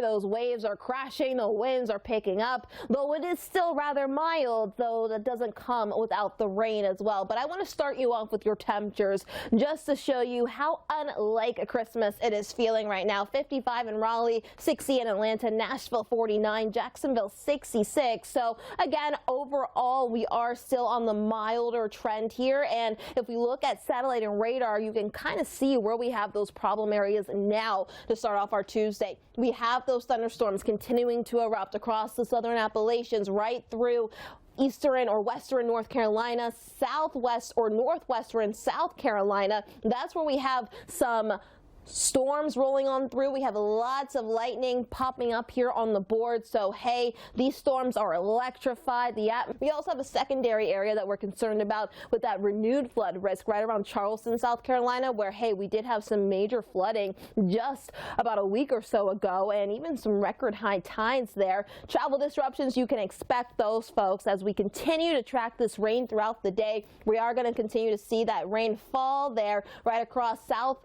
Those waves are crashing, the winds are picking up, though it is still rather mild, though that doesn't come without the rain as well. But I want to start you off with your temperatures just to show you how unlike a Christmas it is feeling right now. 55 in Raleigh, 60 in Atlanta, Nashville 49, Jacksonville 66. So again, overall, we are still on the milder trend here. And if we look at satellite and radar, you can kind of see where we have those problem areas now to start off our Tuesday. We have those thunderstorms continuing to erupt across the southern Appalachians right through eastern or western North Carolina, southwest or northwestern South Carolina. That's where we have some storms rolling on through. We have lots of lightning popping up here on the board. So, hey, these storms are electrified. We also have a secondary area that we're concerned about with that renewed flood risk right around Charleston, South Carolina, where, hey, we did have some major flooding just about a week or so ago and even some record high tides there. Travel disruptions, you can expect those, folks, as we continue to track this rain throughout the day. We are going to continue to see that rain fall there right across South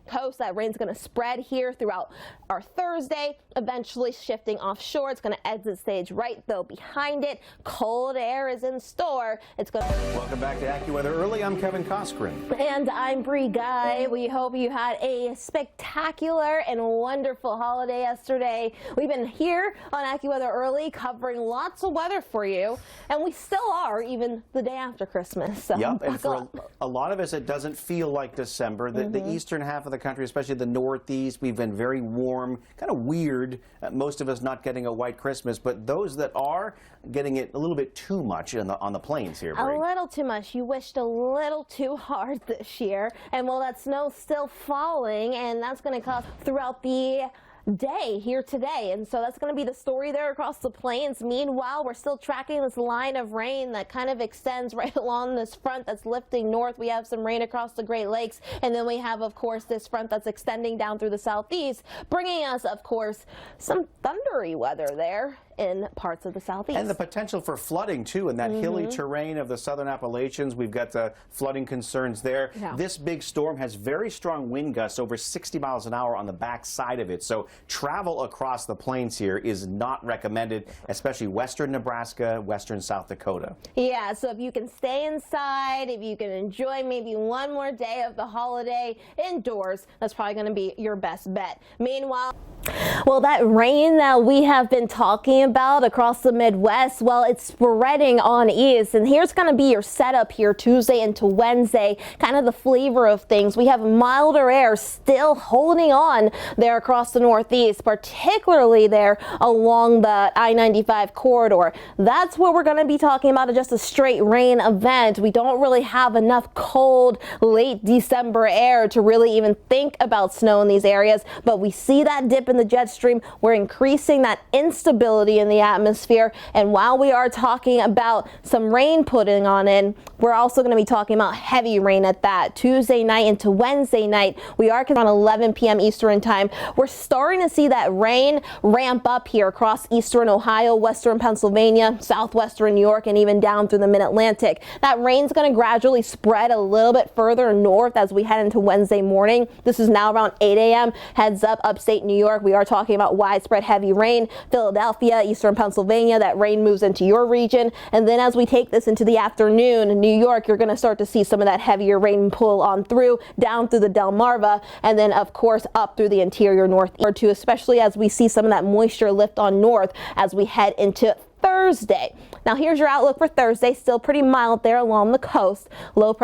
coast. That rain's going to spread here throughout our Thursday, eventually shifting offshore. It's going to exit stage right though behind it. Cold air is in store. It's going to... Welcome back to AccuWeather Early. I'm Kevin Coskren. And I'm Bree Guy. We hope you had a spectacular and wonderful holiday yesterday. We've been here on AccuWeather Early covering lots of weather for you, and we still are even the day after Christmas. So yep, and for a lot of us, it doesn't feel like December. The eastern half of the country, especially the Northeast, we've been very warm, kind of weird. Most of us not getting a white Christmas, but those that are getting it a little bit too much on the plains here, Bree. A little too much. You wished a little too hard this year. And well, that snow's still falling, and that's going to cause throughout the day here today, and so that's going to be the story there across the plains. Meanwhile, we're still tracking this line of rain that kind of extends right along this front that's lifting north. We have some rain across the Great Lakes, and then we have, of course, this front that's extending down through the southeast, bringing us, of course, some thundery weather there in parts of the southeast. And the potential for flooding, too, in that hilly terrain of the southern Appalachians. We've got flooding concerns there. Yeah. This big storm has very strong wind gusts, over 60 miles an hour on the back side of it. So travel across the plains here is not recommended, especially western Nebraska, western South Dakota. Yeah, so if you can stay inside, if you can enjoy maybe one more day of the holiday indoors, that's probably going to be your best bet. Meanwhile, well, that rain that we have been talking about across the Midwest, well, it's spreading on east, and here's going to be your setup here Tuesday into Wednesday, kind of the flavor of things. We have milder air still holding on there across the Northeast, particularly there along the I-95 corridor. That's what we're going to be talking about, just a straight rain event. We don't really have enough cold late December air to really even think about snow in these areas, but we see that dip in the jet stream. We're increasing that instability in the atmosphere, and while we are talking about some rain putting on in, we're also going to be talking about heavy rain at that. Tuesday night into Wednesday night, we are around 11 p.m. Eastern time. We're starting to see that rain ramp up here across eastern Ohio, western Pennsylvania, southwestern New York, and even down through the mid-Atlantic. That rain's going to gradually spread a little bit further north as we head into Wednesday morning. This is now around 8 a.m. Heads up, upstate New York. We are talking about widespread heavy rain. Philadelphia, eastern Pennsylvania, that rain moves into your region. And then as we take this into the afternoon, in New York, you're going to start to see some of that heavier rain pull on through, down through the Delmarva, and then, of course, up through the interior north or two, especially as we see some of that moisture lift on north as we head into Thursday. Now, here's your outlook for Thursday. Still pretty mild there along the coast. Low pressure